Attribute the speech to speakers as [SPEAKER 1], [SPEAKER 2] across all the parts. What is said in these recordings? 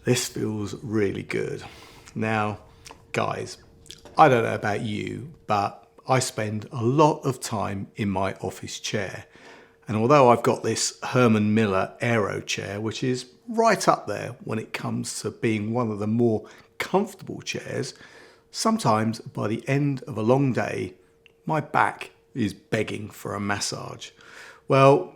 [SPEAKER 1] This feels really good. Now, guys, I don't know about you, but I spend a lot of time in my office chair. And although I've got this Herman Miller Aero chair, which is right up there when it comes to being one of the more comfortable chairs, sometimes by the end of a long day, my back is begging for a massage. Well,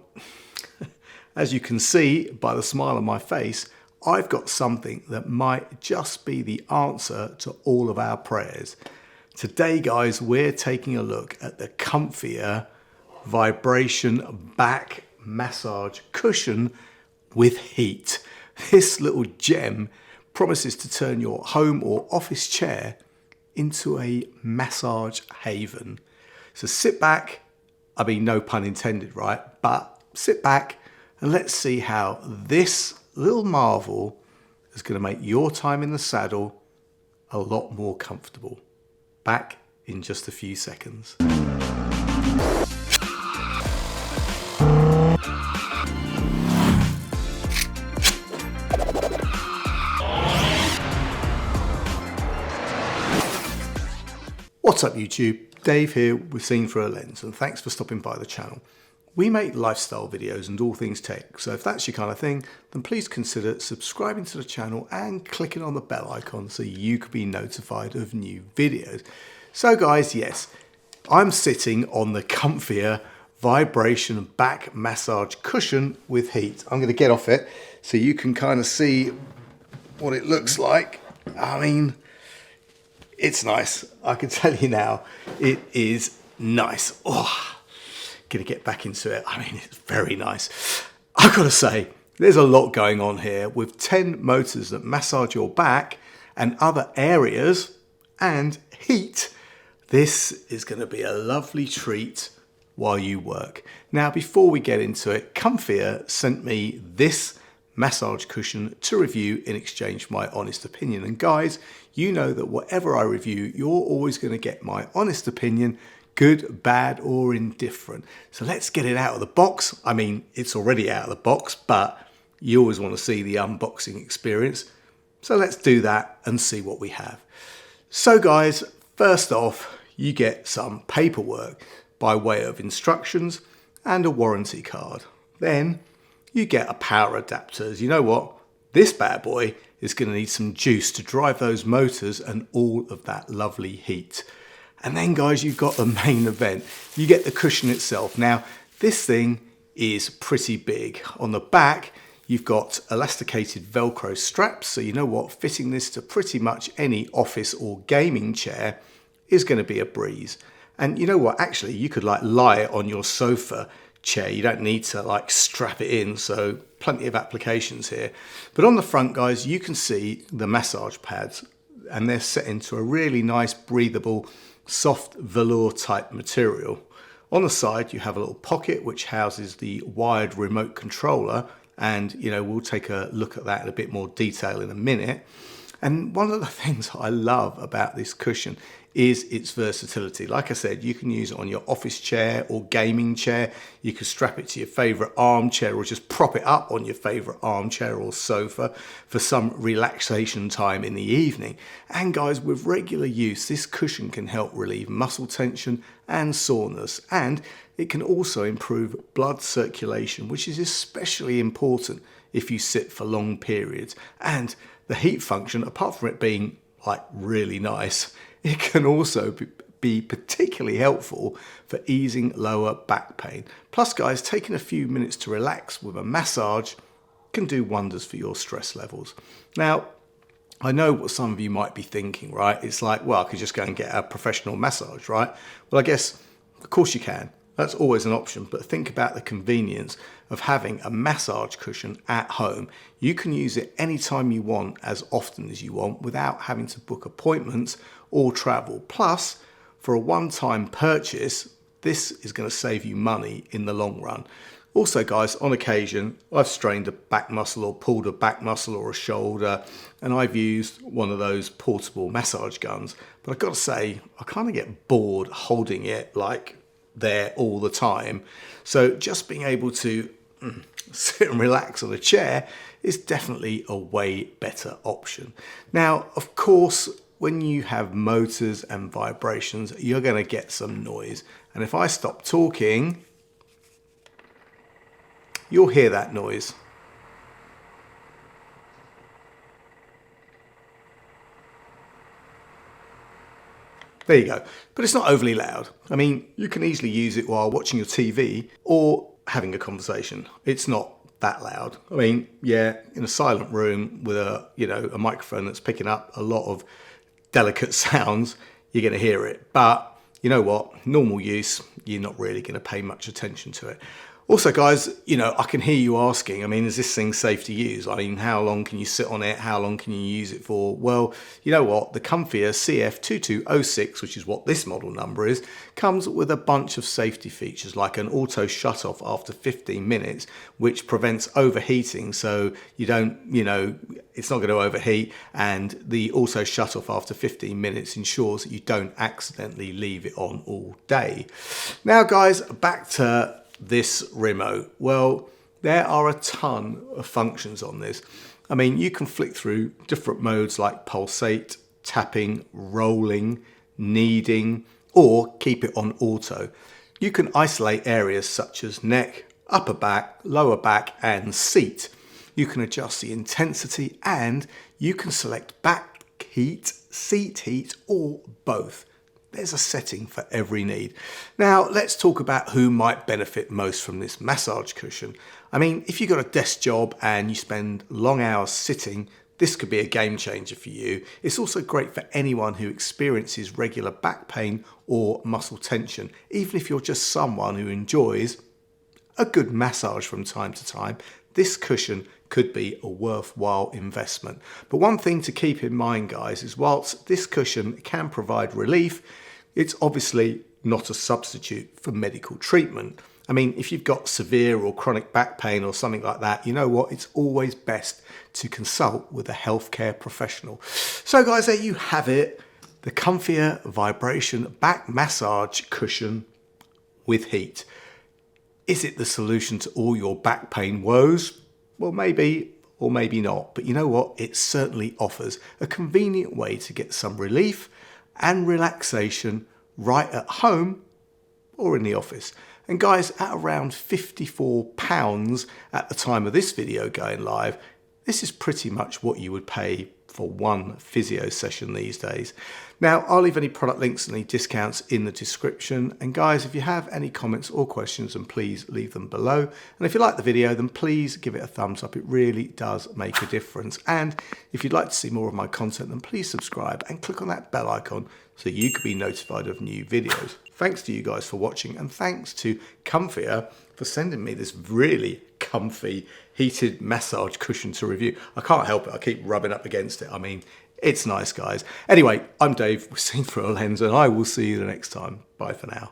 [SPEAKER 1] as you can see by the smile on my face, I've got something that might just be the answer to all of our prayers. Today, guys, we're taking a look at the Comfier vibration back massage cushion with heat. This little gem promises to turn your home or office chair into a massage haven. So sit back, I mean, no pun intended, right? But sit back and let's see how this little marvel is going to make your time in the saddle a lot more comfortable. Back in just a few seconds. What's up YouTube? Dave here with Seen Through a Lens, and thanks for stopping by the channel. We make lifestyle videos and all things tech, so if that's your kind of thing, then please consider subscribing to the channel and clicking on the bell icon so you can be notified of new videos. So guys, yes, I'm sitting on the Comfier vibration back massage cushion with heat. I'm going to get off it so you can kind of see what it looks like. I mean, it's nice. I can tell you now, it is nice. Oh, gonna get back into it. I mean, it's very nice. I've got to say, there's a lot going on here with 10 motors that massage your back and other areas and heat. This is going to be a lovely treat while you work. Now, before we get into it, Comfier sent me this massage cushion to review in exchange for my honest opinion. And guys, you know that whatever I review, you're always going to get my honest opinion, good, bad, or indifferent. So let's get it out of the box. I mean, it's already out of the box, but you always want to see the unboxing experience. So let's do that and see what we have. So guys, first off, you get some paperwork by way of instructions and a warranty card. Then you get a power adapter. You know what? This bad boy is going to need some juice to drive those motors and all of that lovely heat. And then guys, you've got the main event. You get the cushion itself. Now, this thing is pretty big. On the back, you've got elasticated Velcro straps. So you know what? Fitting this to pretty much any office or gaming chair is going to be a breeze. And you know what? Actually, you could like lie on your sofa chair. You don't need to like strap it in. So plenty of applications here. But on the front, guys, you can see the massage pads, and they're set into a really nice, breathable, soft velour type material. On the side, you have a little pocket which houses the wired remote controller, and you know, we'll take a look at that in a bit more detail in a minute. And one of the things I love about this cushion is its versatility. Like I said, you can use it on your office chair or gaming chair. You can strap it to your favorite armchair or just prop it up on your favorite armchair or sofa for some relaxation time in the evening. And guys, with regular use, this cushion can help relieve muscle tension and soreness. And it can also improve blood circulation, which is especially important if you sit for long periods. And the heat function, apart from it being like really nice, it can also be particularly helpful for easing lower back pain. Plus guys, taking a few minutes to relax with a massage can do wonders for your stress levels. Now, I know what some of you might be thinking, right? It's like, well, I could just go and get a professional massage, right? Well, I guess, of course you can. That's always an option, but think about the convenience of having a massage cushion at home. You can use it anytime you want, as often as you want, without having to book appointments or travel. Plus, for a one-time purchase, this is going to save you money in the long run. Also, guys, on occasion, I've strained a back muscle or pulled a back muscle or a shoulder, and I've used one of those portable massage guns. But I've got to say, I kind of get bored holding it like there all the time. So just being able to sit and relax on a chair is definitely a way better option. Now, of course, when you have motors and vibrations, you're going to get some noise. And if I stop talking, you'll hear that noise. There you go. But it's not overly loud. I mean, you can easily use it while watching your TV or having a conversation. It's not that loud. I mean, yeah, in a silent room with a microphone that's picking up a lot of delicate sounds, you're going to hear it. But you know what? Normal use, you're not really going to pay much attention to it. Also, guys, I can hear you asking, I mean, is this thing safe to use? I mean, how long can you sit on it? How long can you use it for? Well, you know what? The Comfier CF2206, which is what this model number is, comes with a bunch of safety features like an auto shut off after 15 minutes, which prevents overheating. So you don't, it's not going to overheat. And the auto shut off after 15 minutes ensures that you don't accidentally leave it on all day. Now, guys, back to this remote. Well, there are a ton of functions on this. I mean, you can flick through different modes like pulsate, tapping, rolling, kneading, or keep it on auto. You can isolate areas such as neck, upper back, lower back, and seat. You can adjust the intensity, and you can select back heat, seat heat, or both. There's a setting for every need. Now, let's talk about who might benefit most from this massage cushion. I mean, if you've got a desk job and you spend long hours sitting, this could be a game changer for you. It's also great for anyone who experiences regular back pain or muscle tension. Even if you're just someone who enjoys a good massage from time to time, this cushion could be a worthwhile investment. But one thing to keep in mind, guys, is whilst this cushion can provide relief, it's obviously not a substitute for medical treatment. I mean, if you've got severe or chronic back pain or something like that, you know what? It's always best to consult with a healthcare professional. So guys, there you have it. The Comfier vibration back massage cushion with heat. Is it the solution to all your back pain woes? Well, maybe or maybe not. But you know what? It certainly offers a convenient way to get some relief and relaxation right at home or in the office. And guys, at around £54 at the time of this video going live, this is pretty much what you would pay for one physio session these days. Now, I'll leave any product links and any discounts in the description. And guys, if you have any comments or questions, then please leave them below. And if you like the video, then please give it a thumbs up. It really does make a difference. And if you'd like to see more of my content, then please subscribe and click on that bell icon so you can be notified of new videos. Thanks to you guys for watching, and thanks to Comfier for sending me this really comfy heated massage cushion to review. I can't help it. I keep rubbing up against it. I mean, it's nice, guys. Anyway, I'm Dave. We've seen through a lens, and I will see you the next time. Bye for now.